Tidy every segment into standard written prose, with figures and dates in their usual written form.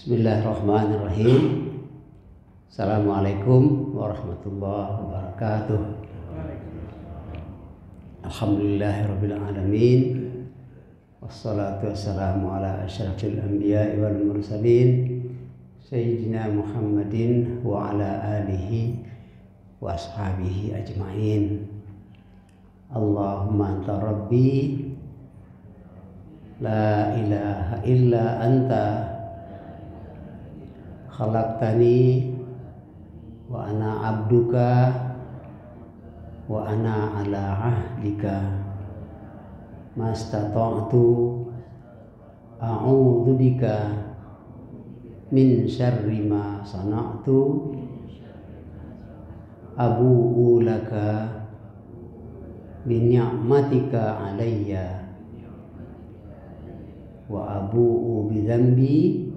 Bismillahirrahmanirrahim. Assalamualaikum warahmatullahi wabarakatuh. Alhamdulillahirabbil alamin. Wassalatu wassalamu ala asyrafil anbiya'i wal mursalin sayyidina Muhammadin wa ala alihi wa ashabihi ajmain. Allahumma anta rabbi la ilaha illa anta khalaqtani wa ana abduka wa ana ala ahdika mastata'tu a'udzu bika min syarri ma sana'tu abu'u laka bi ni'matika alayya wa abu'u bi dzambi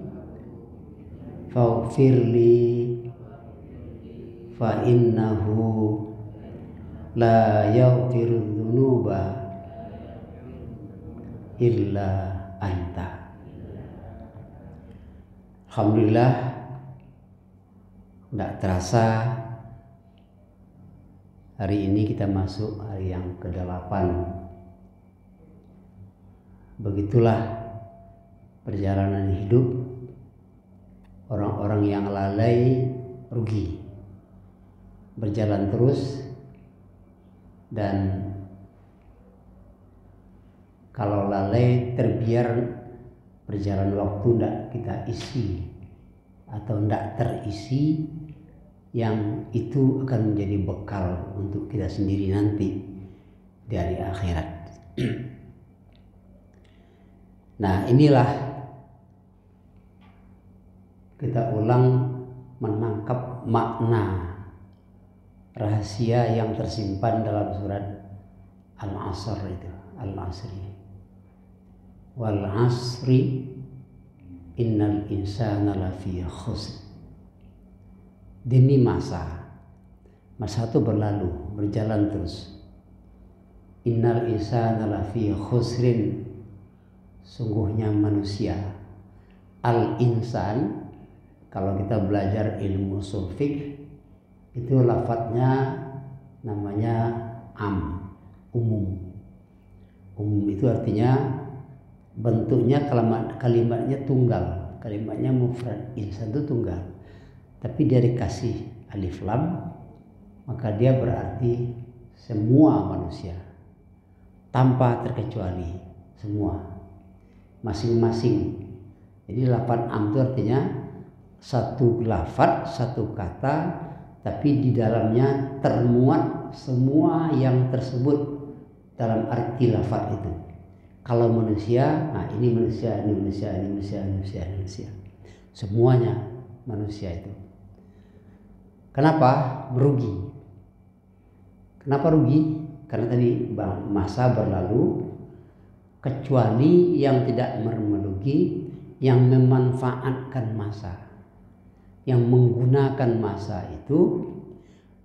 faghfirli fa innahu la yaghfiru dzunuba illa anta. Alhamdulillah, tidak terasa hari ini kita masuk hari yang ke-8. Begitulah perjalanan hidup. Orang-orang yang lalai rugi, berjalan terus, dan kalau lalai terbiar berjalan waktu tidak kita isi atau tidak terisi, yang itu akan menjadi bekal untuk kita sendiri nanti di hari akhirat. Nah, inilah kita ulang menangkap makna rahasia yang tersimpan dalam surat Al-Asr itu, Al-Asri. Wal asri innal insana lafi khusr. Demi masa itu berlalu, berjalan terus. Innal insana lafi khusrin, sungguhnya manusia. Al-insan, kalau kita belajar ilmu ushul fiqh, itu lafadznya namanya umum. Umum itu artinya bentuknya kalimatnya tunggal, kalimatnya mufrad. Insan itu tunggal, tapi dia dikasih alif lam, maka dia berarti semua manusia tanpa terkecuali, semua, masing-masing. Jadi lafadz itu artinya satu lafadz, satu kata, tapi di dalamnya termuat semua yang tersebut dalam arti lafadz itu. Kalau manusia, nah ini manusia, ini manusia, ini manusia, ini manusia, ini manusia. Semuanya manusia itu. Kenapa merugi? Kenapa rugi? Karena tadi masa berlalu, kecuali yang tidak merugi, yang memanfaatkan masa, yang menggunakan masa itu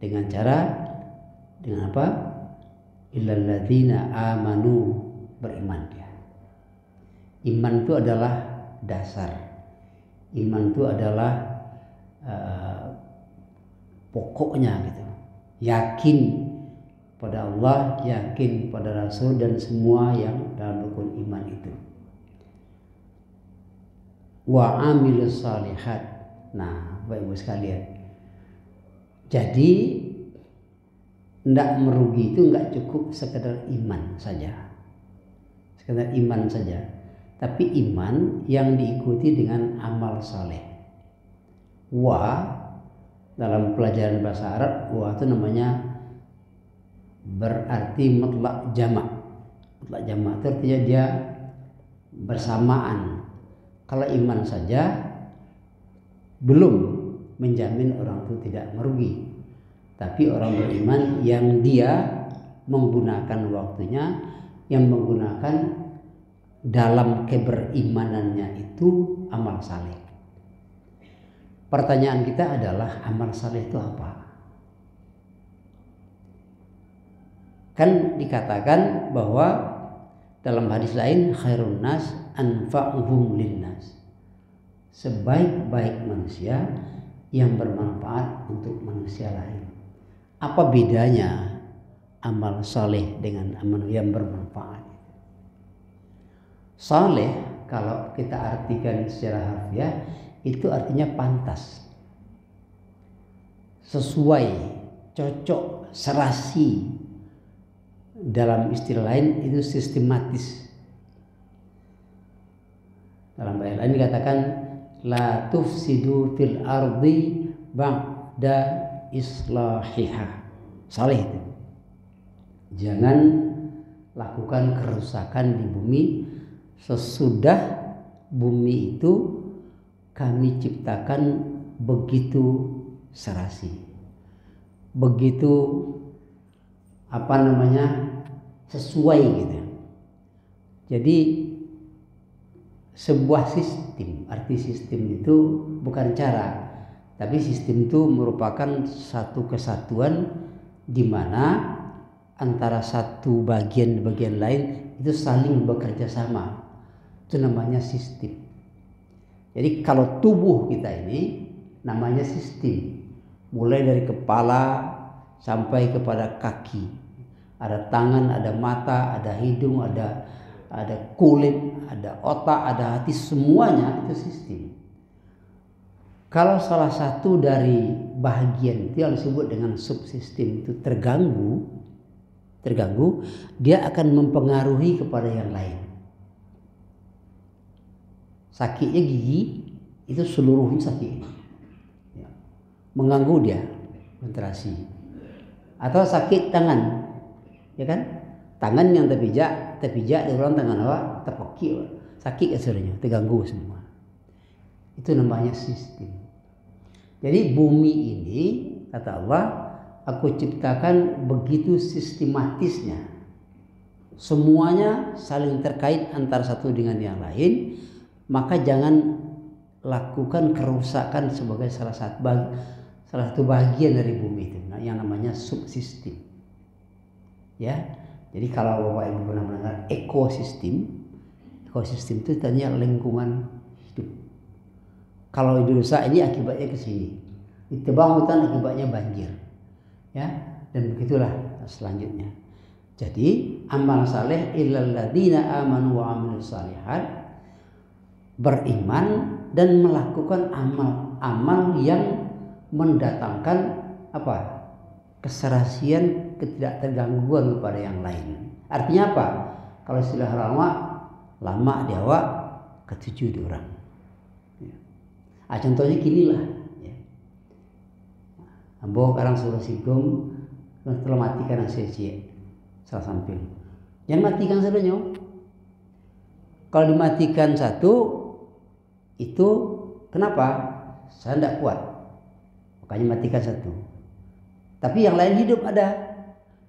dengan apa? Illal ladzina amanu, beriman dia. Iman itu adalah dasar. Iman itu adalah pokoknya gitu. Yakin pada Allah, yakin pada Rasul, dan semua yang dalam rukun iman itu. Wa amilus shalihat. Nah, Bapak Ibu sekalian, jadi tidak merugi itu nggak cukup sekedar iman saja, tapi iman yang diikuti dengan amal saleh. Wa dalam pelajaran bahasa Arab, wa itu namanya berarti mutlak jamak. Mutlak jamak itu artinya dia bersamaan. Kalau iman saja belum menjamin orang itu tidak merugi, tapi orang beriman yang dia menggunakan waktunya, yang menggunakan dalam keberimanannya itu amal saleh. Pertanyaan kita adalah, amal saleh itu apa? Kan dikatakan bahwa dalam hadis lain, khairun nas anfa'uhum linnas. sebaik-baik manusia yang bermanfaat untuk manusia lain. Apa bedanya amal saleh dengan amal yang bermanfaat? Saleh kalau kita artikan secara harfiah itu artinya pantas, sesuai, cocok, serasi. Dalam istilah lain itu sistematis. Dalam ayat lain dikatakan la tufsidu fil ardi ba'da islahiha. Saleh itu. Jangan lakukan kerusakan di bumi sesudah bumi itu kami ciptakan begitu serasi, begitu sesuai gitu. Jadi sebuah sistem, arti sistem itu bukan cara, tapi sistem itu merupakan satu kesatuan di mana antara satu bagian lain itu saling bekerja sama. Itu namanya sistem. Jadi kalau tubuh kita ini namanya sistem, mulai dari kepala sampai kepada kaki. Ada tangan, ada mata, ada hidung, ada kulit, ada otak, ada hati, semuanya itu sistem. Kalau salah satu dari bagian itu yang disebut dengan subsistem itu terganggu, dia akan mempengaruhi kepada yang lain. Sakitnya gigi itu seluruhnya sakit, mengganggu dia konsentrasi. Atau sakit tangan, ya kan? Tangan yang terpijak di orang tangan awak terpekik, sakit asalnya, terganggu semua. Itu namanya sistem. Jadi bumi ini kata Allah, aku ciptakan begitu sistematisnya. Semuanya saling terkait antara satu dengan yang lain, maka jangan lakukan kerusakan sebagai salah satu bagian dari bumi itu, yang namanya subsistem. Ya, jadi kalau Bapak Ibu pernah mendengar ekosistem itu tanya lingkungan hidup. Kalau dirusak ini akibatnya ke sini, ditebang hutan akibatnya banjir, ya, dan begitulah selanjutnya. Jadi amal saleh illal ladzina amanu wa amilus shalihat, beriman dan melakukan amal-amal yang mendatangkan keserasian, ketidaktergangguan kepada yang lain. Artinya apa? Kalau istilah lama di awak, ketujuh di orang. Contohnya ginilah. Ambo karang suruh sigum, telah matikan ACC salah samping. Jangan matikan sebenarnya. Kalau dimatikan satu, itu kenapa? Saya tidak kuat, makanya matikan satu. Tapi yang lain hidup ada.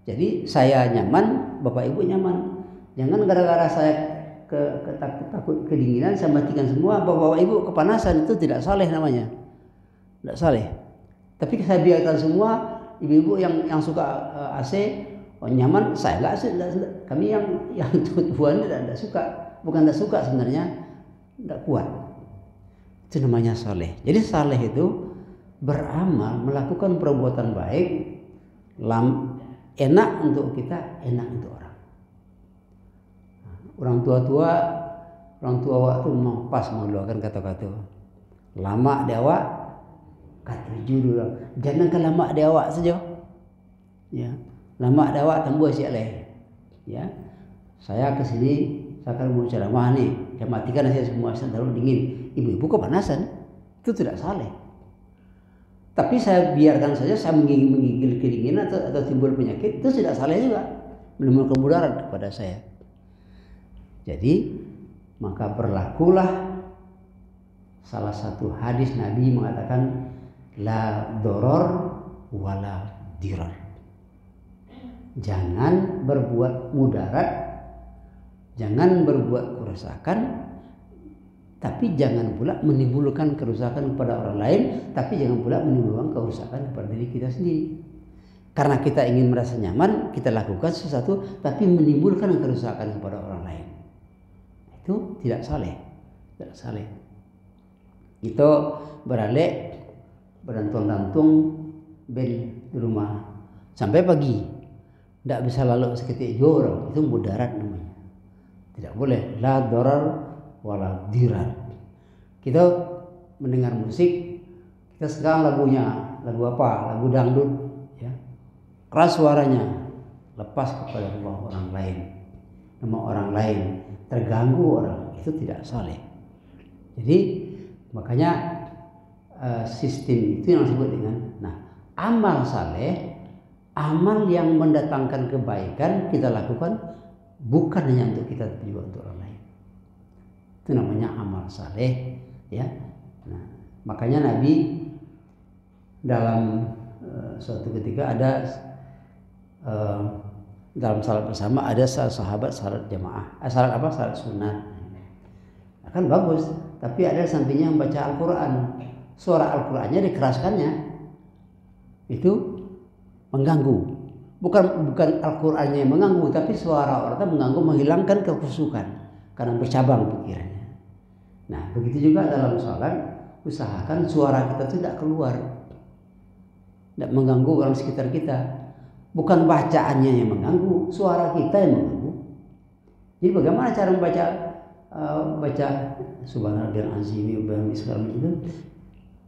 Jadi saya nyaman, Bapak Ibu nyaman. Jangan gara-gara saya takut kedinginan saya matikan semua, Bapak Ibu kepanasan, itu tidak saleh namanya. Tidak saleh. Tapi saya biarkan semua ibu-ibu yang suka AC nyaman, saya enggak AC. Kami yang tuan tidak suka, bukan tidak suka sebenarnya, tidak kuat. Itu namanya saleh. Jadi saleh itu beramal, melakukan perbuatan baik, enak untuk kita, enak untuk orang. Orang tua waktu memang pas mengeluarkan kata-kata. Lama di awak, katuju dulu. Jangan ke lama di awak saja. Ya, lama di awak tambah siap leh. Ya, saya ke sini, saya akan mau ceramah nih. Saya matikan saya semua, saya terlalu dingin. Ibu-ibu kepanasan, itu tidak saleh. Tapi saya biarkan saja, saya menggigil kedinginan atau timbul penyakit, itu tidak saleh juga, menimbulkan mudarat kepada saya. Jadi maka berlakulah salah satu hadis Nabi mengatakan la doror wala dirar. Jangan berbuat mudarat, jangan berbuat kerusakan, tapi jangan pula menimbulkan kerusakan kepada orang lain, tapi jangan pula menimbulkan kerusakan kepada diri kita sendiri. Karena kita ingin merasa nyaman, kita lakukan sesuatu tapi menimbulkan kerusakan kepada orang lain. Itu tidak saleh, tidak saleh. Itu beralek berantung-antung bel di rumah sampai pagi. Tidak bisa lalu seketik jorong, itu mudarat namanya. Tidak boleh, la darar wala dirar. Kita mendengar musik, kita sekarang lagunya, lagu apa? Lagu dangdut, ya. Keras suaranya, lepas kepada Allah orang lain, nama orang lain, terganggu orang, itu tidak saleh. Jadi makanya sistem itu yang disebut dengan amal saleh, amal yang mendatangkan kebaikan kita lakukan bukan hanya untuk kita tapi juga untuk orang lain. Itu namanya amal saleh, ya. Nah, makanya Nabi dalam suatu ketika ada dalam salat bersama ada sahabat salat jamaah, salat sunat. Kan bagus, tapi ada sampingnya membaca Al-Quran. Suara Al-Qurannya dikeraskannya itu mengganggu. Bukan Al-Qurannya yang mengganggu, tapi suara orang itu mengganggu, menghilangkan kekhusyukan karena bercabang pikirannya. Nah, begitu juga dalam sholat, usahakan suara kita itu tidak keluar, tidak mengganggu orang sekitar kita. Bukan bacaannya yang mengganggu, suara kita yang mengganggu. Jadi bagaimana cara baca subhanallahil azim wa segala macam itu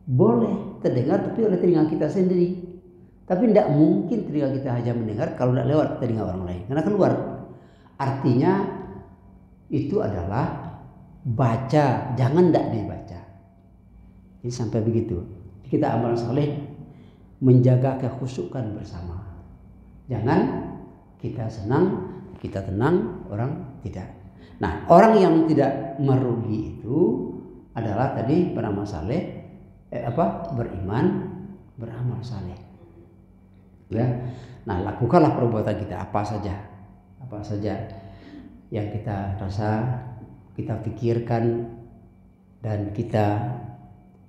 boleh terdengar tapi oleh telinga kita sendiri. Tapi tidak mungkin telinga kita hanya mendengar kalau tidak lewat telinga orang lain, karena keluar. Artinya itu adalah baca, jangan tidak dibaca. Jadi sampai begitu. Kita amal saleh menjaga kekhusyukan bersama. Jangan kita senang, kita tenang, orang tidak. Nah, orang yang tidak merugi itu adalah tadi beramal saleh, beriman, beramal saleh. Ya. Nah, lakukanlah perbuatan kita apa saja yang kita rasa, kita pikirkan, dan kita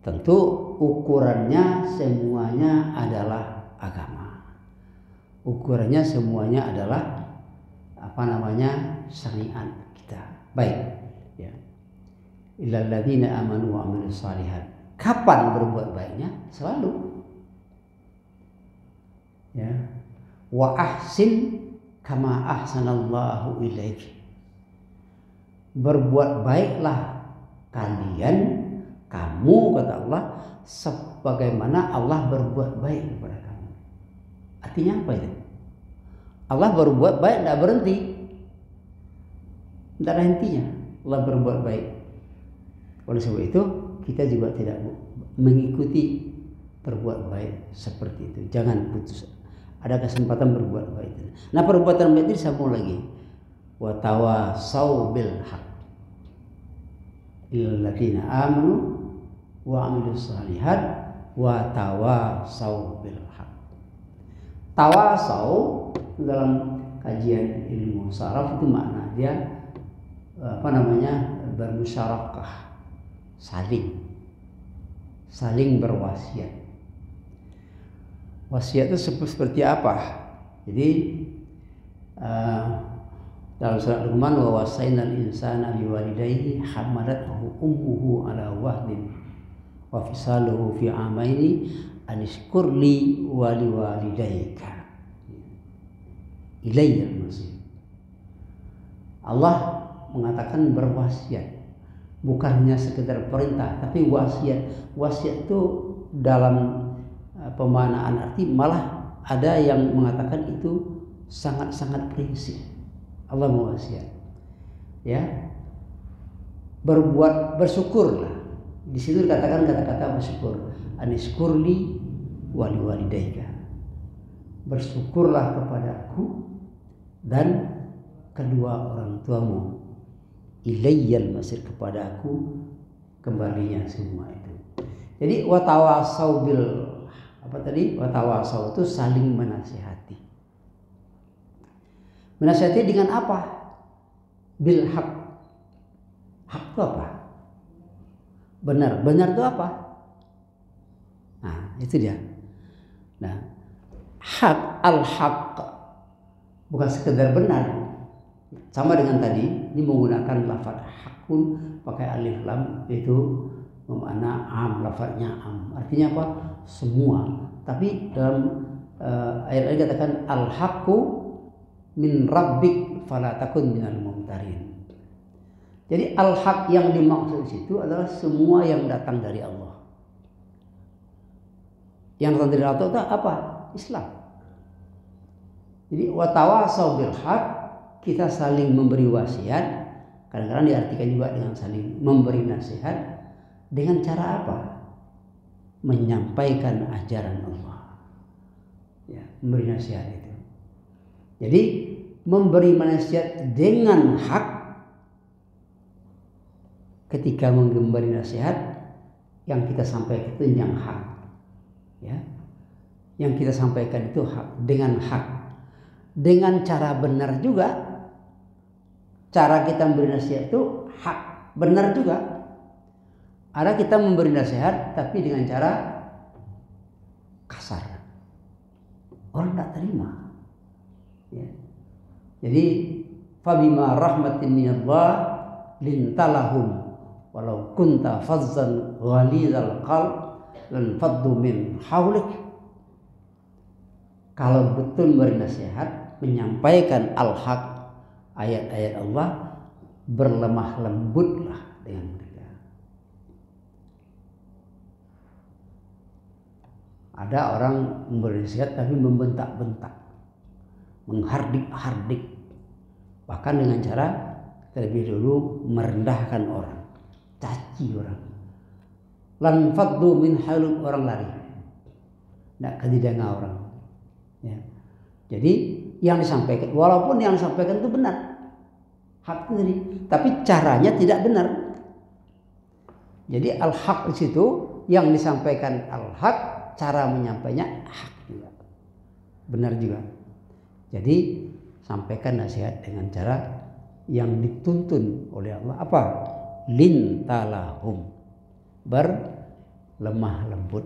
tentu ukurannya semuanya adalah agama. Ukurannya semuanya adalah syariat kita. Baik, ya. Illal ladzina amanu wa amilus shalihat. Kapan berbuat baiknya? Selalu. Ya. Wa ahsin kama ahsanallahu ilaik. Berbuat baiklah kalian, kamu, kata Allah, sebagaimana Allah berbuat baik kepada kamu. Artinya apa itu? Allah berbuat baik tidak berhenti, tidak ada hentinya. Allah berbuat baik. Oleh sebab itu kita juga tidak mengikuti berbuat baik seperti itu. Jangan putus. Ada kesempatan berbuat baik. Nah, perbuatan baik itu disambung lagi. Wa tawasau bil haq. Illal ladzina amanu wa amilus shalihat wa tawasau bil haq. Tawasau dalam kajian ilmu saraf itu makna dia bermusyarakah, saling berwasiat. Wasiat itu seperti apa? Jadi dalam surat Luqman, wa wasainal insana biwalidayhi hamalathu ummuhu ala wahnin wa fisaluhu fi amaini anishkur li wa liwalidayka ilayyal masir. Allah mengatakan berwasiat, bukan hanya sekedar perintah, tapi wasiat. Wasiat itu dalam pemaknaan arti malah ada yang mengatakan itu sangat-sangat prinsip. Allah mewasiat, ya, bersyukurlah. Di situ dikatakan kata-kata bersyukur. Anishkurli wa liwalidayka. Bersyukurlah kepadaku dan kedua orang tuamu. Ilayyal masir, kepada aku kembalinya semua itu. Jadi watawasau bil watawasau itu saling menasihati. Menasihati dengan apa? Bil haq. Hak itu apa? Benar. Benar itu apa? Nah, itu dia. Nah, hak, al-haq bukan sekedar benar. Sama dengan tadi, ini menggunakan lafaz hakun pakai alif lam, itu bermakna am, lafadznya am. Artinya apa? Semua. Tapi dalam ayat-ayat katakan al-haqqu min rabbik fala takun minal mumtarin. Jadi al-haq yang dimaksud situ adalah semua yang datang dari Allah. Yang datang dari Allah itu apa? Islam. Jadi watawasau bil haq, kita saling memberi wasiat. Kadang-kadang diartikan juga dengan saling memberi nasihat. Dengan cara apa? Menyampaikan ajaran Allah. Ya, memberi nasihat itu. Jadi memberi nasihat dengan hak. Ketika memberi nasihat, yang kita sampaikan itu yang hak. Ya. Yang kita sampaikan itu hak, dengan hak. Dengan cara benar juga. Cara kita memberi nasihat itu hak, benar juga. Ada kita memberi nasihat tapi dengan cara kasar. Orang tak terima. Ya. Jadi fabima rahmatin minallah lintalahum walau kunta fazzan ghalizal qalb lan faddu min haulik. Kalau betul memberi nasihat, menyampaikan al-haq, ayat-ayat Allah, berlemah lembutlah dengan mereka. Ada orang memberi nasihat tapi membentak-bentak, menghardik-hardik, bahkan dengan cara terlebih dulu merendahkan orang, caci orang. Lan faddu min haluk, orang lari, tidak kedidanga orang. Ya. Jadi yang disampaikan, walaupun yang disampaikan itu benar, hak itu tadi, tapi caranya tidak benar. Jadi al-haq di situ yang disampaikan al-haq, cara menyampaikannya hak juga, benar juga. Jadi sampaikan nasihat dengan cara yang dituntun oleh Allah, apa? Lintalahum, berlemah lembut,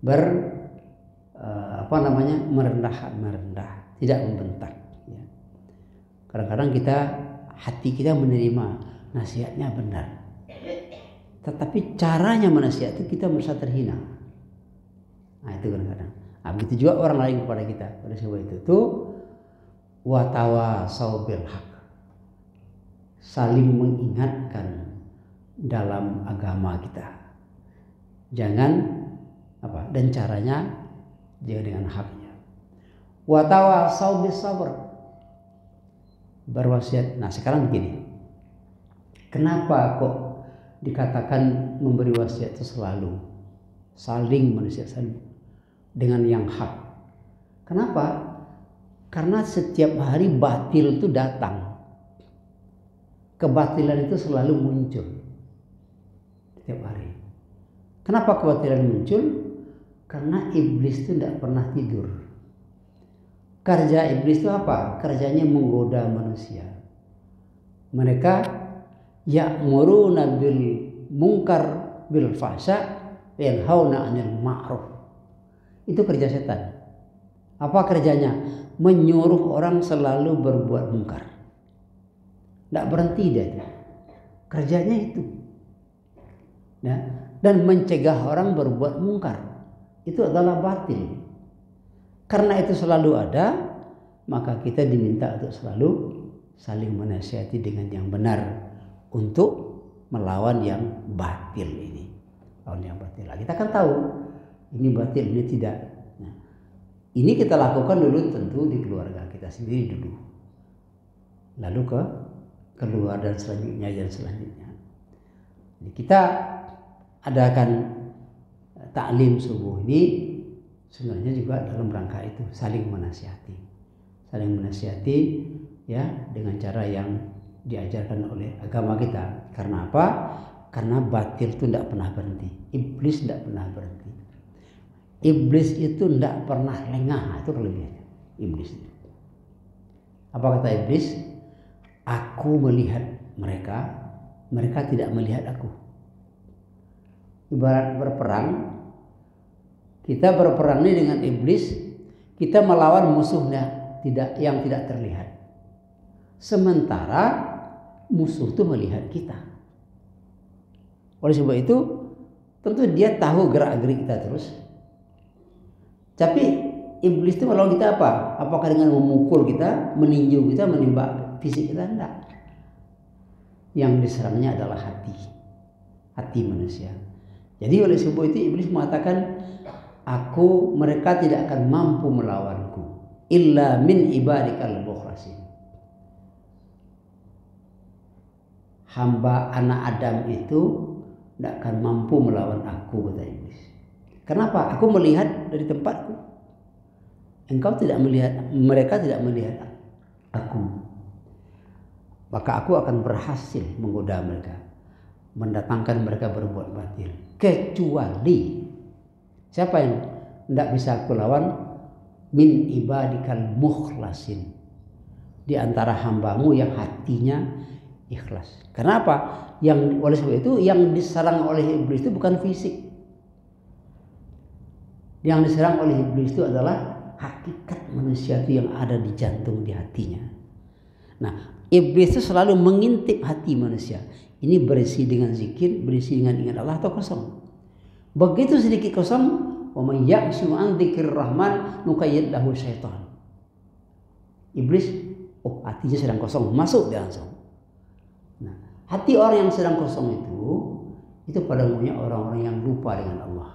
merendah, tidak membentak. Ya. Kadang-kadang hati kita menerima nasihatnya benar, tetapi caranya menasihati kita merasa terhina. Nah itu kadang-kadang. Nah, begitu juga orang lain kepada kita. Oleh sebab itu watawasau bil haq, saling mengingatkan dalam agama kita. Jangan dan caranya dia dengan haknya. Watawasau bis sabr, berwasiat. Nah sekarang begini, kenapa kok dikatakan memberi wasiat itu selalu saling menasihati dengan yang hak? Kenapa? Karena setiap hari batil itu datang, kebatilan itu selalu muncul setiap hari. Kenapa kebatilan muncul? Karena iblis itu tidak pernah tidur. Kerja iblis itu apa? Kerjanya menggoda manusia. Mereka ya'muruna bil munkar bil fahsya yanhauna 'anil ma'ruf. Itu kerja setan. Apa kerjanya? Menyuruh orang selalu berbuat mungkar. Tidak berhenti dia. Kerjanya itu. Ya. Dan mencegah orang berbuat mungkar. Itu adalah batil. Karena itu selalu ada, maka kita diminta untuk selalu saling menasihati dengan yang benar untuk melawan yang batil ini. Lawan yang batil. Kita kan tahu ini batil, ini tidak. Nah, ini kita lakukan dulu tentu di keluarga kita sendiri dulu. Lalu ke keluar dan selanjutnya. Jadi kita adakan taklim subuh ini sebenarnya juga dalam rangka itu, saling menasihati ya, dengan cara yang diajarkan oleh agama kita. Karena apa? Karena batil itu tidak pernah berhenti, iblis tidak pernah berhenti. Iblis itu tidak pernah lengah, itu kelebihannya iblis. Apa kata iblis? Aku melihat mereka, mereka tidak melihat aku. Ibarat berperang, kita berperang ini dengan iblis, kita melawan musuhnya yang tidak terlihat. Sementara musuh itu melihat kita. Oleh sebab itu tentu dia tahu gerak-gerik kita terus. Tapi iblis itu melawan kita apa? Apakah dengan memukul kita, meninju kita, menimba fisik kita? Enggak. Yang diserangnya adalah hati manusia. Jadi oleh sebab itu iblis mengatakan, mereka tidak akan mampu melawanku illa min ibadikal mukhlasin. Hamba anak Adam itu tidak akan mampu melawan aku, kata iblis. Kenapa? Aku melihat dari tempatku. Engkau tidak melihat, mereka tidak melihat aku. Maka aku akan berhasil menggoda mereka, mendatangkan mereka berbuat batil. Kecuali siapa yang tidak bisa aku lawan? Min ibadikal mukhlasin, di antara hambamu yang hatinya ikhlas. Kenapa? Oleh sebab itu yang diserang oleh iblis itu bukan fisik. Yang diserang oleh iblis itu adalah hakikat manusia itu yang ada di jantung, di hatinya. Nah, iblis itu selalu mengintip hati manusia. Ini berisi dengan zikir, berisi dengan ingat Allah atau kosong. Begitu sedikit kosong, wa may ya'shu an dzikrir rahman nuqayyid lahu syaitan. Iblis, hatinya sedang kosong, masuk dia langsung. Nah, hati orang yang sedang kosong itu pada umumnya orang-orang yang lupa dengan Allah.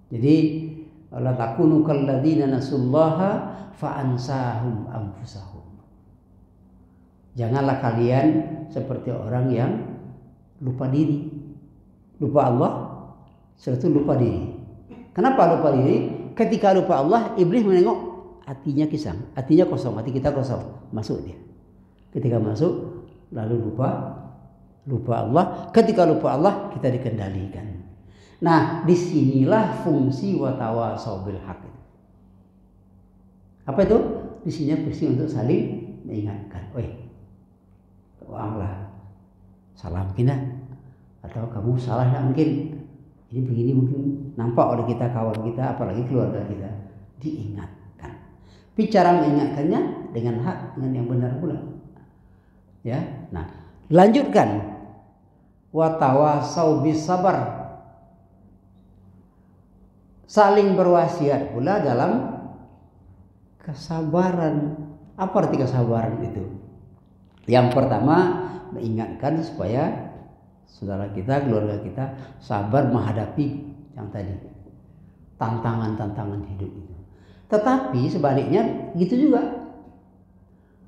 Jadi la takunu kalladzina nasullaha fa ansahum anfusahum. Janganlah kalian seperti orang yang lupa diri. Lupa Allah, setelah itu lupa diri. Kenapa lupa diri? Ketika lupa Allah, iblis menengok hatinya kosong, hati kita kosong. Masuk dia. Ketika masuk, lalu lupa Allah. Ketika lupa Allah, kita dikendalikan. Nah, disinilah fungsi watawasau bil haq. Apa itu? Di sini fungsi untuk saling mengingatkan. Lah, salah mungkin dah, atau kamu salah dah mungkin, ini begini mungkin nampak oleh kita, kawan kita, apalagi keluarga kita, diingatkan. Bicara mengingatkannya dengan hak, dengan yang benar pula. Ya, nah lanjutkan. Watawasau bis sabar, saling berwasiat pula dalam kesabaran. Apa arti kesabaran itu? Yang pertama, mengingatkan supaya saudara kita, keluarga kita sabar menghadapi yang tadi, tantangan-tantangan hidup itu. Tetapi sebaliknya gitu juga,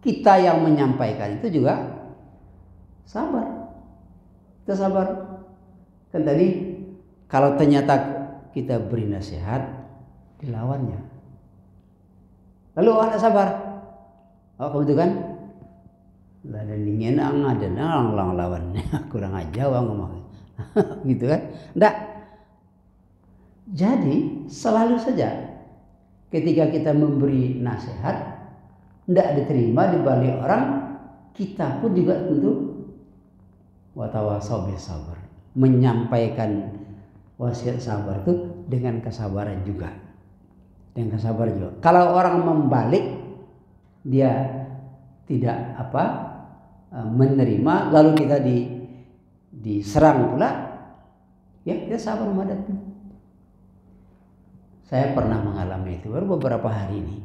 kita yang menyampaikan itu juga sabar. Kita sabar. Kan tadi kalau ternyata kita beri nasihat, dilawannya. Lalu orang sabar. Kamu itu kan? Lah dan dingin ada nang lawan kurang aja ngomong. Gitu kan? Enggak. Jadi selalu saja ketika kita memberi nasihat enggak diterima di balik orang, kita pun juga tentu watawasau bis sabar, menyampaikan wasiat sabar itu dengan kesabaran juga. Dengan kesabaran juga. Kalau orang membalik, dia tidak menerima, lalu kita diserang pula, ya kita sabar menghadapi. Saya pernah mengalami itu baru beberapa hari ini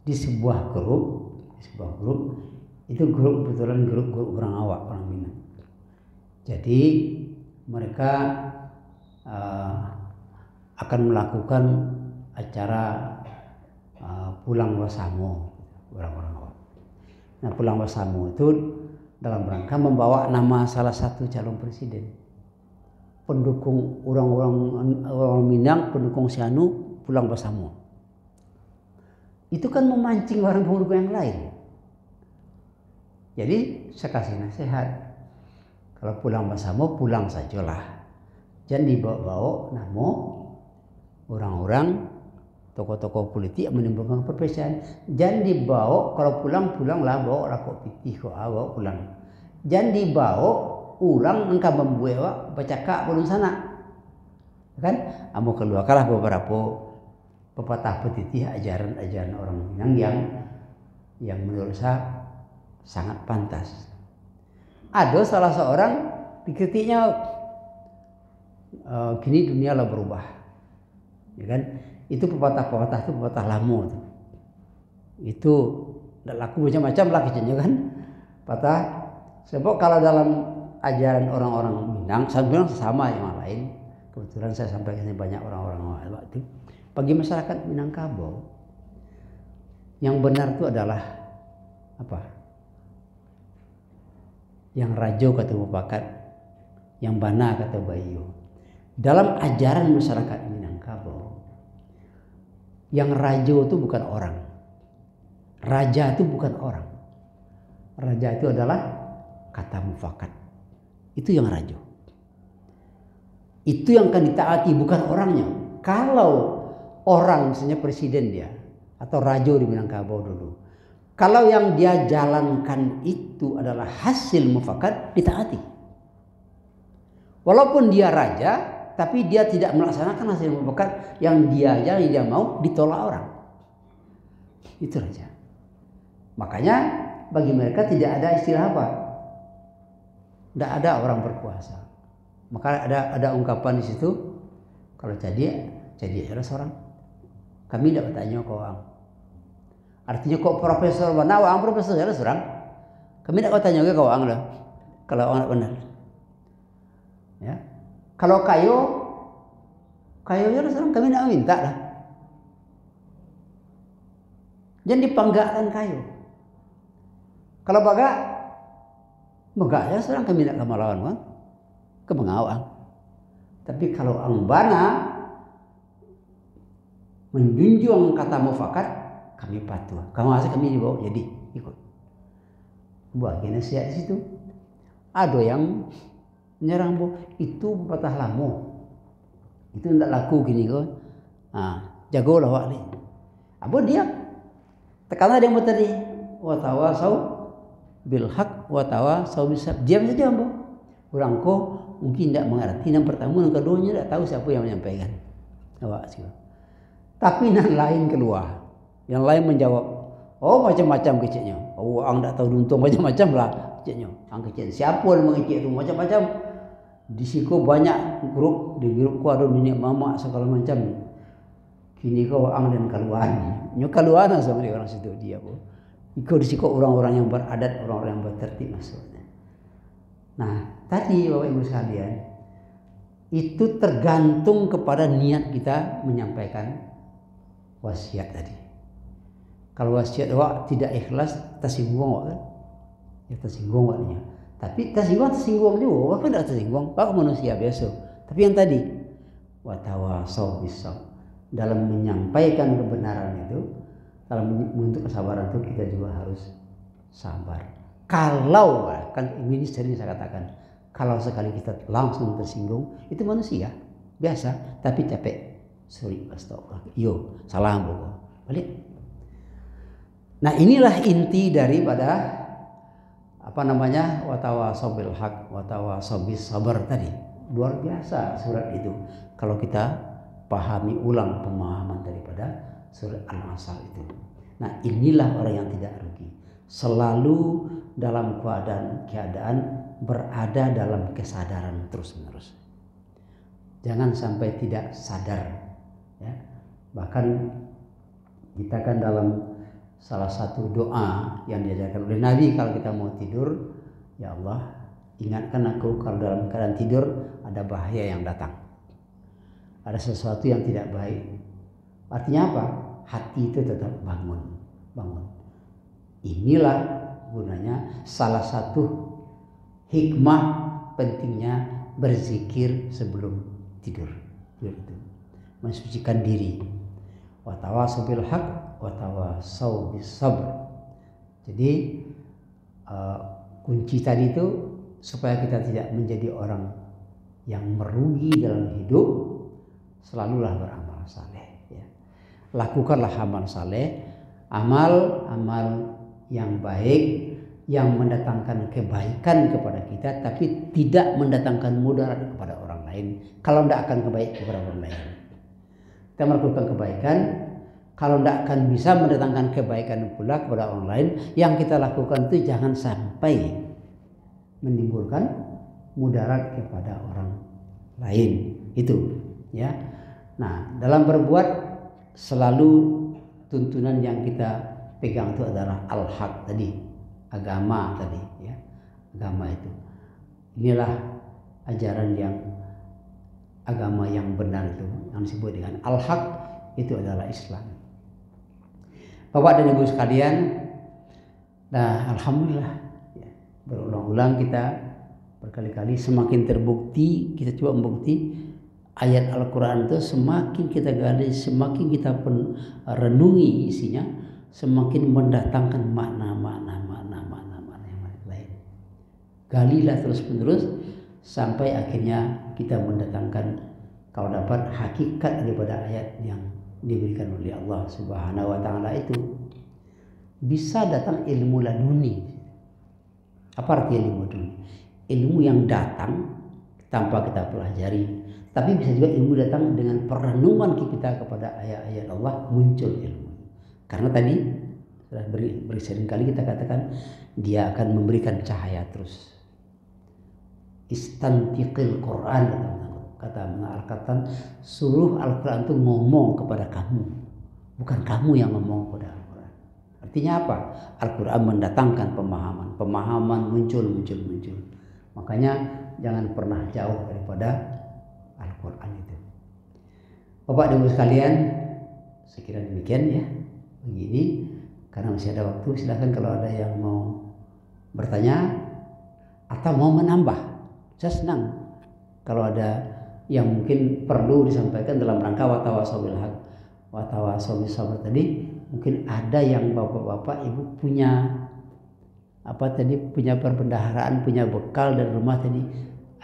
di sebuah grup itu kebetulan grup orang awak, orang Minang. Jadi mereka akan melakukan acara pulang wasamo orang-orang awak. Nah, pulang wasamo itu dalam rangka membawa nama salah satu calon presiden. Pendukung orang Minang, pendukung Sianu pulang wasamo. Itu kan memancing orang pendukung yang lain. Jadi saya kasih nasihat, kalau pulang wasamo pulang sajalah. Jangan dibawa-bawa nama orang-orang tokoh-tokoh politik yang menimbulkan perpecahan. Jangan dibawa, kalau pulanglah bawa rakok pitih kok bawa pulang. Jangan dibawa ulang engkau membuat bercakap belum sana. Kan? Amo keluarkanlah beberapa pepatah petitih ajaran-ajaran orang Minang yang menurut saya sangat pantas. Ada salah seorang dikritiknya kini dunia lah berubah, ya kan? Itu pepatah-pepatah itu pepatah lama tuh. Itu tidak laku macam-macam lah kecilnya kan. Patah. Sebab kalau dalam ajaran orang-orang Minang, saya bilang sama yang lain. Kebetulan saya sampaikan banyak orang-orang itu. Bagi masyarakat Minangkabau, yang benar itu adalah apa? Yang rajo kata Mupakat, yang bana kata Bayu. Dalam ajaran masyarakat Minangkabau, yang rajo itu bukan orang. Raja itu bukan orang. Raja itu adalah kata Mufakat. Itu yang rajo. Itu yang akan ditaati, bukan orangnya. Kalau orang, misalnya presiden dia, atau rajo di Minangkabau dulu, kalau yang dia jalankan itu adalah hasil Mufakat, ditaati. Walaupun dia raja, tapi dia tidak melaksanakan hasil Mufakat yang dia mau, ditolak orang. Itu raja. Makanya bagi mereka tidak ada istilah apa? Tidak ada orang berkuasa. Maka ada ungkapan di situ, kalau jadi adalah seorang. Kami tidak bertanya kau ang. Artinya kok profesor mana ang profesor adalah seorang. Kami tidak bertanya ke kau ang lah. Kalau ang benar. Ya. Kalau kayo adalah seorang, kami tidak minta lah. Jangan dipanggakan kayo. Kalau megaknya seorang kami tidak kemalawan kan. Kemengawang. Tapi kalau ang bana menjunjung kata Mufakat, kami patuh. Kamu asal kami dibawa jadi ikut. Bagiannya siap di situ. Ada yang menyerang itu pepatah lama. Itu tidak laku gini kan. Jago lah wak ni. Apa dia? Tekanan dia tadi. Watawasau bil haq watawasau bis sabr. Diam saja ambo. Orang ko mungkin tidak mengerti. Yang pertama, yang kedua tidak tahu siapa yang menyampaikan. Awak sih. Tapi yang lain keluar. Yang lain menjawab, oh macam-macam kecilnya. Oh, ang tak tahu duntung macam-macam lah kecilnya. Ang kecil siapa yang mengecil itu macam-macam. Di siku banyak grup, di grupku ada nenek mama segala macam. Kini kau ang dan kaluan. Nyo kaluan sama dia orang situ dia po. Ikut di siku orang-orang yang beradat, orang-orang yang bertertib maksudnya. Nah, tadi Bapak Ibu sekalian, itu tergantung kepada niat kita menyampaikan wasiat tadi. Kalau wasiat awak tidak ikhlas, tersinggung awak kan? Ya tersinggung awaknya. Tapi tersinggung juga, awak kan tidak tersinggung, awak manusia biasa. Tapi yang tadi, watawasau bisabr, dalam menyampaikan kebenaran itu, dalam membentuk kesabaran itu kita juga harus sabar. Kalau kan ini sering saya katakan, kalau sekali kita langsung tersinggung, itu manusia biasa, tapi capek. Sorry, astagfirullah. Yo, salah bohong. Balik. Nah, inilah inti daripada watawasau bil haq watawasau bis sabr tadi. Luar biasa surat itu. Kalau kita pahami ulang pemahaman daripada surat Al-Asr itu. Nah, inilah orang yang tidak rugi. Selalu dalam keadaan berada dalam kesadaran terus-menerus. Jangan sampai tidak sadar. Ya. Bahkan kita kan dalam salah satu doa yang diajarkan oleh Nabi kalau kita mau tidur, ya Allah, ingatkan aku kalau dalam keadaan tidur ada bahaya yang datang. Ada sesuatu yang tidak baik. Artinya apa? Hati itu tetap bangun. Inilah gunanya salah satu hikmah pentingnya berzikir sebelum tidur. Mensucikan diri. Watawasau bil haq watawasau bis sabr. Jadi kunci tadi itu supaya kita tidak menjadi orang yang merugi dalam hidup, selalulah beramal saleh. Ya. Lakukanlah amal saleh, amal yang baik, yang mendatangkan kebaikan kepada kita, tapi tidak mendatangkan mudarat kepada orang lain. Kalau tidak akan kebaikan kepada orang lain, kita melakukan kebaikan. Kalau tidak akan bisa mendatangkan kebaikan pula kepada orang lain, yang kita lakukan itu jangan sampai menimbulkan mudarat kepada orang lain. Itu ya. Nah, dalam berbuat selalu tuntunan yang kita pegang itu adalah al-haq tadi, agama tadi ya. Agama itu. Inilah ajaran yang agama yang benar itu yang disebut dengan al-haq, itu adalah Islam. Bapak dan Ibu sekalian, nah alhamdulillah ya, berulang-ulang kita berkali-kali semakin terbukti, kita coba membukti ayat Al-Quran itu semakin kita gali, semakin kita renungi isinya, semakin mendatangkan makna-makna yang lain. Galilah terus-menerus sampai akhirnya kita mendatangkan, kalau dapat hakikat daripada ayat yang diberikan oleh Allah Subhanahu wa taala itu. Bisa datang ilmu laduni. Apa arti ilmu laduni? Ilmu yang datang tanpa kita pelajari. Tapi bisa juga ilmu datang dengan perenungan kita kepada ayat-ayat Allah, muncul ilmu. Karena tadi sudah bersering kali kita katakan dia akan memberikan cahaya terus. Istantiqil Quran kata Al-Qatan, suruh Al-Quran itu ngomong kepada kamu, bukan kamu yang ngomong kepada Al-Quran. Artinya apa? Al-Quran mendatangkan pemahaman muncul. Makanya jangan pernah jauh daripada Al-Quran itu. Bapak dan Ibu sekalian, sekira demikian ya. Begini, karena masih ada waktu, silakan kalau ada yang mau bertanya atau mau menambah. Saya senang kalau ada yang mungkin perlu disampaikan dalam rangka watawasau bil haq, watawasau bis sabr tadi. Mungkin ada yang bapak-bapak ibu punya punya perbendaharaan, punya bekal dari rumah tadi.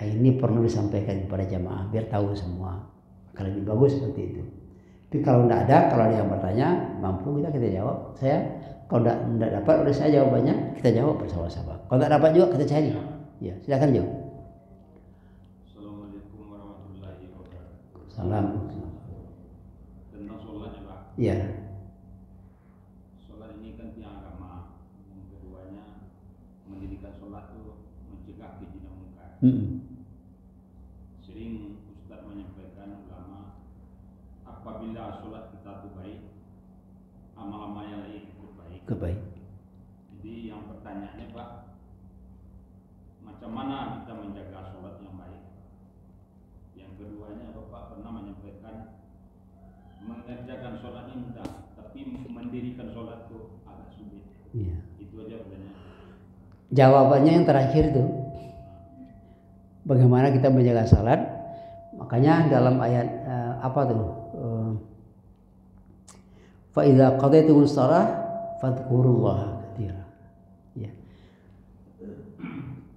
Ini perlu disampaikan kepada jamaah biar tahu semua. Kalau lebih bagus seperti itu. Tapi kalau tidak ada, kalau ada yang bertanya, mampu kita jawab. Kalau tidak dapat, udah saya jawabannya, kita jawab bersama-sama. Kalau tidak dapat juga kita cari. Ya, silakan jawab. Assalamualaikum warahmatullahi wabarakatuh. Salam. Tentang sholat ya Pak. Iya. Sholat ini kan tiang agama. Yang keduanya mendirikan sholat itu mencegah keji dan munkar. Sering Ustaz menyampaikan ulama, apabila sholat kita itu baik, amal-amal yang lain ikut baik. Jadi yang pertanyaannya Pak, macam mana kita menjaga sholat yang baik? Yang keduanya Bapak pernah menyampaikan mengerjakan sholat ini mudah, tapi mendirikan sholat itu agak sulit. Iya. Itu aja pertanyaan. Jawabannya yang terakhir tuh, bagaimana kita menjaga salat? Makanya dalam ayat fa idza qadaytumus shalah fadhkurullaha katsira. Ya.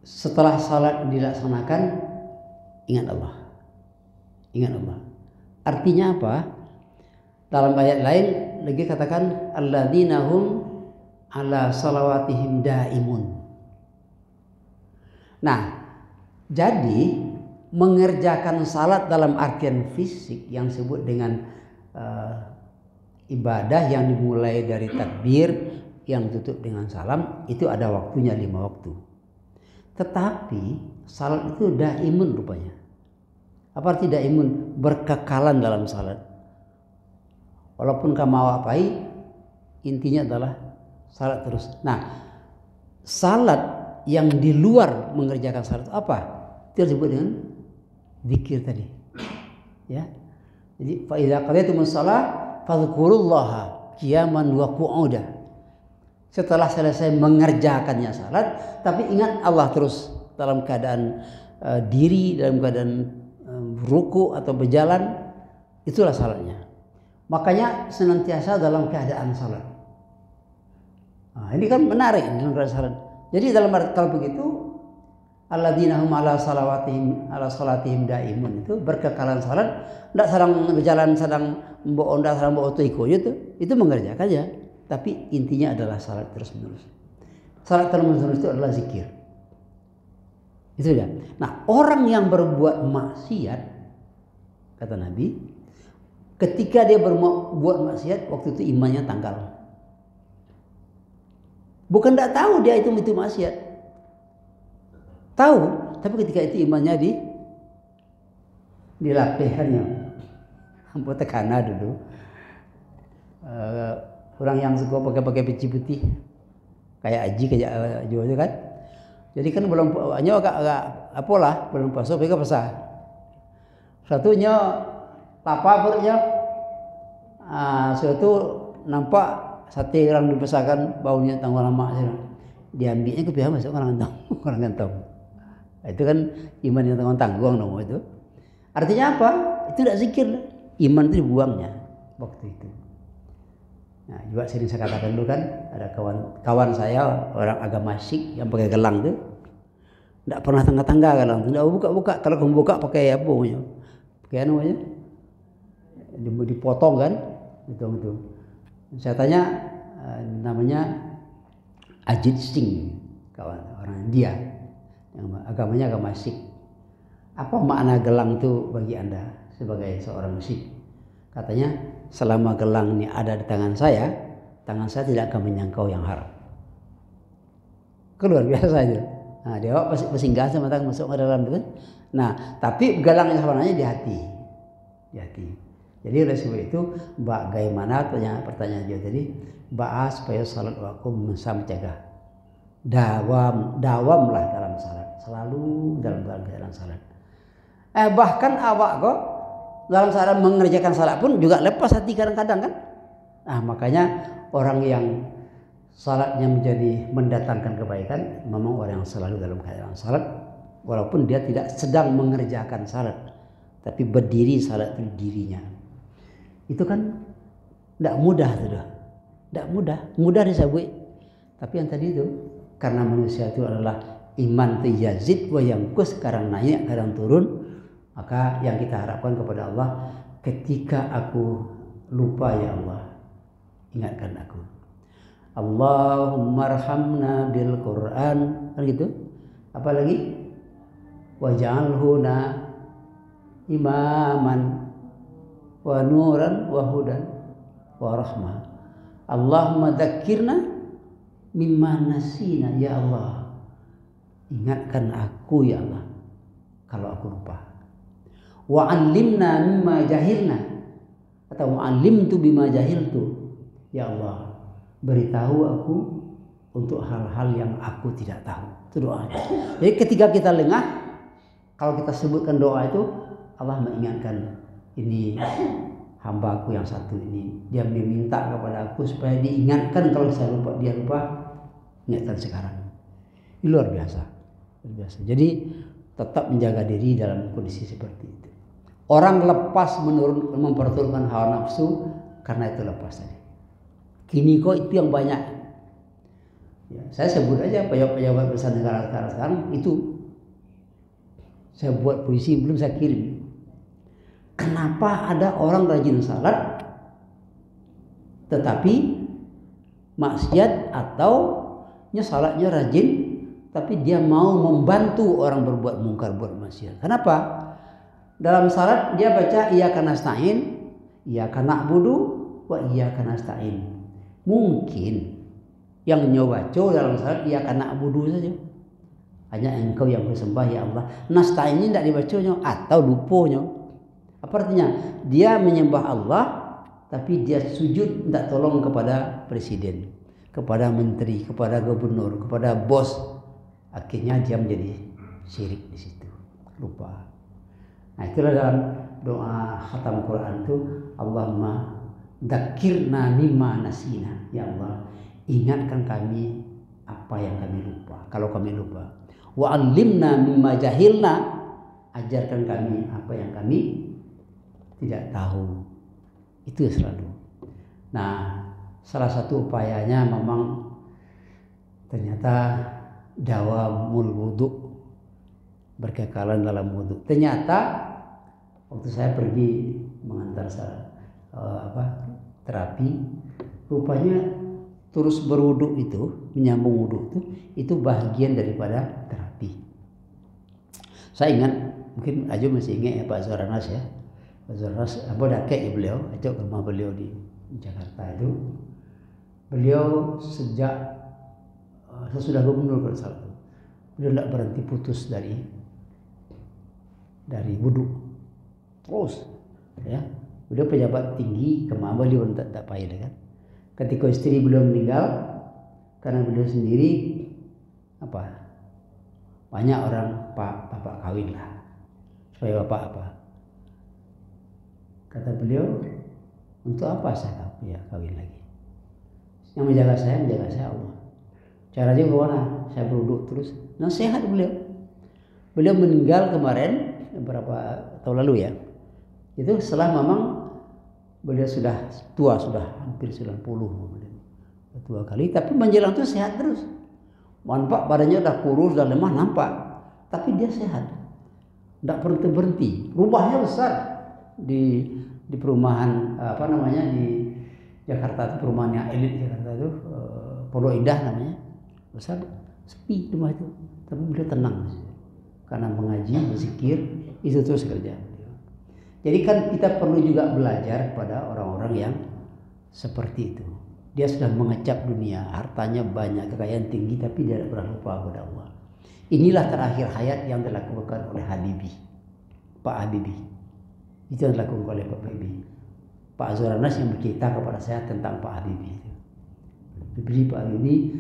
Setelah salat dilaksanakan, ingat Allah. Artinya apa? Dalam ayat lain lagi katakan alladzina hum ala salawatihim daimun. Nah, jadi mengerjakan salat dalam artian fisik yang disebut dengan ibadah yang dimulai dari takbir yang ditutup dengan salam, itu ada waktunya 5 waktu. Tetapi salat itu daimun rupanya. Apa arti daimun? Berkekalan dalam salat. Walaupun kamu apai, intinya adalah salat terus. Nah, salat yang di luar mengerjakan salat apa? Itu disebut dengan zikir tadi. Ya. Jadi fa idza qadaytumus shalah fadhkurullaha qiyaman wa qu'udan. Setelah selesai mengerjakannya salat, tapi ingat Allah terus dalam keadaan diri, dalam keadaan ruku atau berjalan, itulah salatnya. Makanya senantiasa dalam keadaan salat. Nah, ini kan menarik dalam keadaan salat. Jadi dalam kalau begitu alladzina hum ala salatihim daimun, itu berkekalan salat, enggak sedang berjalan, sedang mbok onda, sedang mbok otoiko itu mengerjakan ya, tapi intinya adalah salat terus-menerus. Salat terus-menerus itu adalah zikir. Itu ya. Nah, orang yang berbuat maksiat, kata Nabi, ketika dia berbuat maksiat, waktu itu imannya tanggal. Bukan tidak tahu dia itu maksiat. Tahu, tapi ketika itu imannya dilatihkannya. Buat tekana dulu. Orang yang suka pakai peci putih kayak Aji kayak Jo kan. Jadi kan belum hanya agak apalah belum pasok mereka pasah. Satunya lapa perutnya. Suatu nampak sate orang dibesarkan baunya tanggal lama diambilnya ke pihak masuk orang kantong. Itu kan iman yang tanggung nomor itu. Artinya apa? Itu tidak zikir. Iman itu dibuangnya waktu itu. Nah, juga sering saya katakan dulu kan ada kawan saya orang agama Sikh yang pakai gelang tuh tidak pernah tangga-tangga gelang, tidak buka-buka. Kalau kamu buka pakai apa namanya? Pakai apa namanya? Dipotong kan? Itu. Saya tanya namanya Ajit Singh, kawan orang India yang agamanya agama Sikh. Apa makna gelang itu bagi Anda sebagai seorang Sikh? Katanya selama gelang ini ada di tangan saya tidak akan menyangkau yang haram. Keluar biasa itu. Nah, dia bersinggah sama tangan masuk ke dalam itu. Nah, tapi gelang yang sebenarnya di hati. Jadi oleh sebab itu bagaimana pertanyaan dia tadi, bahas supaya salat waktu mencegah. Dawamlah dalam salat, selalu dalam salat. Bahkan awak kok dalam salat mengerjakan salat pun juga lepas hati kadang-kadang kan. Nah, makanya orang yang salatnya menjadi mendatangkan kebaikan memang orang yang selalu dalam keadaan salat walaupun dia tidak sedang mengerjakan salat tapi berdiri salat itu dirinya. Itu kan tidak mudah sudah. Tidak mudah disebut. Tapi yang tadi itu karena manusia itu adalah iman itu yazid wa yanqus, sekarang naik kadang turun. Maka yang kita harapkan kepada Allah, ketika aku lupa ya Allah, ingatkan aku. Allahumma arhamna bil Quran, kan gitu. Apalagi waj'alhuna imaman wa nuran wa hudan wa rahmah. Allahumma dzakkirna mimma nasina ya Allah. Ingatkan aku ya Allah kalau aku lupa. Wa 'allimna mimma jahilna atau wa 'allimtu bima jahiltu. Ya Allah, beritahu aku untuk hal-hal yang aku tidak tahu. Itu doa. Jadi ketika kita lengah, kalau kita sebutkan doa itu, Allah mengingatkan ini hambaku yang satu ini. Dia meminta kepada aku supaya diingatkan kalau saya lupa, dia lupa, ingatkan sekarang. Ini luar biasa. Jadi tetap menjaga diri dalam kondisi seperti itu. Orang lepas memperturunkan hawa nafsu karena itu lepas tadi. Kini kok itu yang banyak. Ya, saya sebut aja pejabat besar negara sekarang itu. Saya buat puisi belum saya kirim. Kenapa ada orang rajin salat tetapi maksiat atau salatnya rajin tapi dia mau membantu orang berbuat mungkar, buat maksiat. Kenapa? Dalam salat dia baca iyyaka nasta'in, iyyaka na'budu wa iyyaka nasta'in. Mungkin yang nyoba dalam salat iyyaka na'budu saja. Hanya engkau yang bersembah ya Allah. Nasta'in ini tidak dibacanya atau lupanya. Apa artinya? Dia menyembah Allah tapi dia sujud minta tolong kepada presiden, kepada menteri, kepada gubernur, kepada bos. Akhirnya dia menjadi syirik di situ. Lupa. Nah, itulah dalam doa khatam Quran itu, Allahumma dzakirna mimma nasina. Ya Allah, ingatkan kami apa yang kami lupa. Kalau kami lupa. Wa 'allimna mimma jahilna, ajarkan kami apa yang kami tidak tahu. Itu selalu. Nah, salah satu upayanya memang ternyata dawamul wudu, berkekalan dalam wudu. Ternyata waktu saya pergi mengantar terapi, rupanya terus berwudu itu, menyambung wudu itu bagian daripada terapi. Saya ingat, mungkin Ajo masih ingat ya Pak Zoranas ya. Pak Zoranas, Dakek ya beliau, ajak ke rumah beliau di Jakarta itu. Beliau sejak sesudah gubernur kalau salah, beliau tidak berhenti putus dari dari wudhu terus, ya. Beliau pejabat tinggi, kemana beliau tak payah kan. Ketika istri beliau meninggal, karena beliau sendiri banyak orang bapak kawin lah, supaya bapak kata beliau, untuk apa saya kawin lagi? Yang menjaga saya Allah. Caranya bagaimana? Saya berwudhu terus. Nah, sehat beliau. Beliau meninggal kemarin beberapa tahun lalu ya. Itu setelah memang beliau sudah tua, sudah hampir 90 tua kali, tapi menjelang itu sehat terus. Nampak badannya udah kurus dan lemah nampak, tapi dia sehat. Tidak berhenti. Rumahnya besar di perumahan di Jakarta itu, perumahan yang elit Jakarta itu, Pondok Indah namanya. Besar, sepi rumah itu, tapi beliau tenang karena mengaji, berzikir, itu terus kerja. Jadi kan kita perlu juga belajar kepada orang-orang yang seperti itu. Dia sudah mengecap dunia, hartanya banyak, kekayaan tinggi, tapi dia tidak pernah lupa kepada Allah. Inilah terakhir hayat yang dilakukan oleh Pak Habibie. Itu yang dilakukan oleh Pak Habibie. Pak Azwaranas yang bercerita kepada saya tentang Pak Habibie. Pak Habibie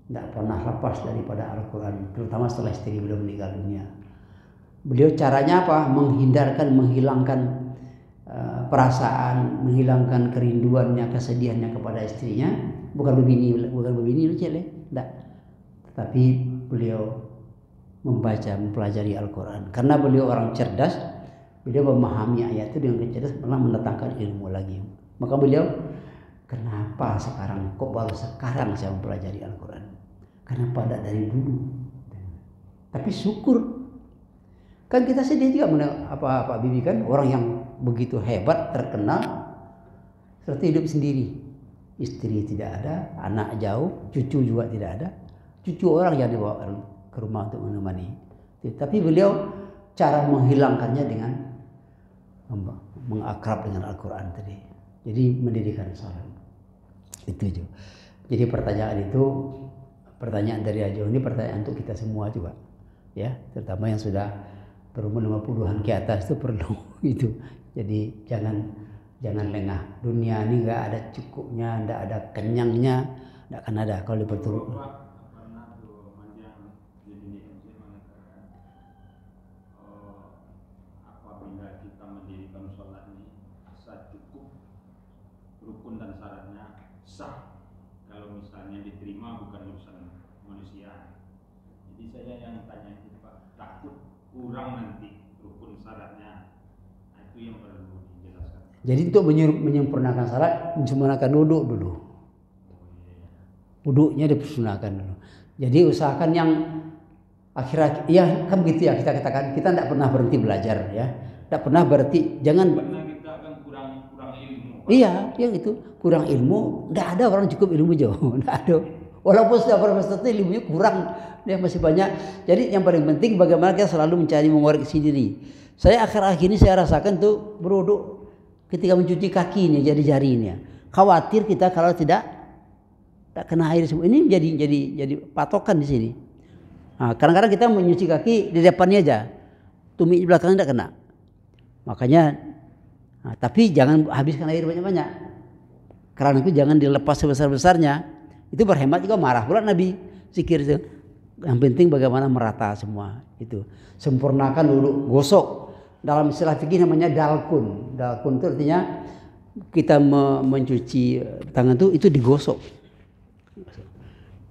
tidak pernah lepas daripada Al-Quran, terutama setelah istri beliau meninggal dunia. Beliau caranya apa? Menghilangkan perasaan, menghilangkan kerinduannya, kesedihannya kepada istrinya. Bukan begini lu celek, tidak. Tetapi beliau membaca, mempelajari Al-Quran. Karena beliau orang cerdas, beliau memahami ayat itu dengan cerdas, pernah mendatangkan ilmu lagi. Maka beliau, kenapa kok baru sekarang saya mempelajari Al-Quran? Kenapa tidak dari dulu? Tapi syukur. Kan kita sedih juga Pak Habibie kan orang yang begitu hebat, terkenal, serta hidup sendiri. Istri tidak ada, anak jauh, cucu juga tidak ada. Cucu orang yang dibawa ke rumah untuk menemani. Tapi beliau cara menghilangkannya dengan mengakrab dengan Al-Quran tadi. Jadi mendirikan salat. Itu juga. Jadi pertanyaan dari Ajo ini pertanyaan untuk kita semua juga. Ya, terutama yang sudah berumur 50-an ke atas itu perlu itu. Jadi jangan lengah. Dunia ini nggak ada cukupnya, nggak ada kenyangnya, nggak akan ada kalau diperturut. Apabila kita mendirikan sholat ini asal cukup rukun dan syaratnya sah. Kalau misalnya diterima bukan urusan manusia. Jadi saya yang tanya itu Pak, takut kurang nanti rukun syaratnya. Nah, itu yang perlu dijelaskan. Jadi untuk menyempurnakan salat, menyempurnakan wudhu dulu. Wudhunya dipersunahkan dulu. Jadi usahakan yang akhir-akhir, ya kan begitu ya kita katakan, kita tidak pernah berhenti belajar ya. Tidak pernah berhenti, jangan. Karena kita akan kurang ilmu. Iya, itu kurang ilmu. Tidak ada orang cukup ilmu jauh, tidak ada. Walaupun sudah berprestasi ilmunya kurang, dia masih banyak. Jadi yang paling penting bagaimana kita selalu mencari mengoreksi diri. Saya akhir-akhir ini saya rasakan tuh berwudhu ketika mencuci kakinya, jari-jarinya. Khawatir kita kalau tidak kena air semua. Ini jadi patokan di sini. Nah, kadang-kadang kita mencuci kaki di depannya aja, tumit di belakangnya tidak kena. Makanya, tapi jangan habiskan air banyak-banyak. Karena itu jangan dilepas sebesar-besarnya. Itu berhemat juga, marah pula Nabi zikir itu. Yang penting bagaimana merata semua itu. Sempurnakan dulu, gosok. Dalam istilah fikih namanya dalkun. Dalkun itu artinya kita mencuci tangan itu digosok.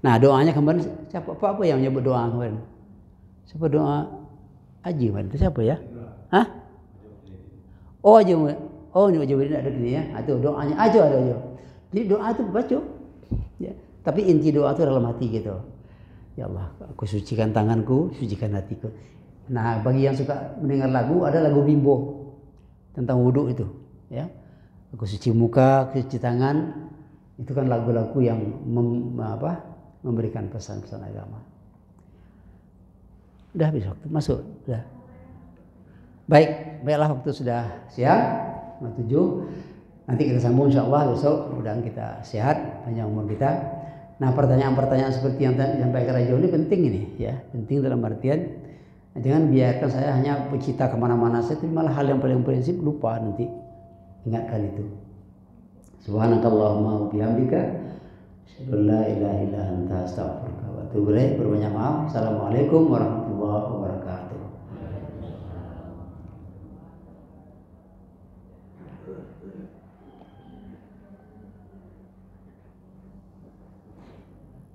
Nah doanya kemarin apa yang menyebut doa kemarin? Siapa doa Haji kemarin? Itu siapa ya? Hah? Oh Haji. Oh ini Haji ada gini ya. Itu doanya aja ada aja. Jadi doa itu baca. Ya. Tapi inti doa itu dalam hati gitu. Ya Allah, aku sucikan tanganku, sucikan hatiku. Nah, bagi yang suka mendengar lagu, ada lagu Bimbo tentang wudhu itu, ya. Aku suci muka, suci tangan, itu kan lagu-lagu yang memberikan pesan-pesan agama. Udah habis waktu, masuk, udah. Baiklah waktu sudah siang, 7. Nanti kita sambung insyaallah besok, mudah-mudahan kita sehat, panjang umur kita. Nah pertanyaan-pertanyaan seperti yang disampaikan Rajo ini penting ini ya, penting dalam artian Jangan biarkan saya hanya pecinta kemana-mana saja, tapi malah hal yang paling prinsip lupa nanti. Ingatkan itu. Subhanakallahumma wa bihamdika asyhadu an la ilaha illa anta astaghfiruka wa atubu ilaik. Berbanyak maaf. Assalamualaikum warahmatullahi wabarakatuh.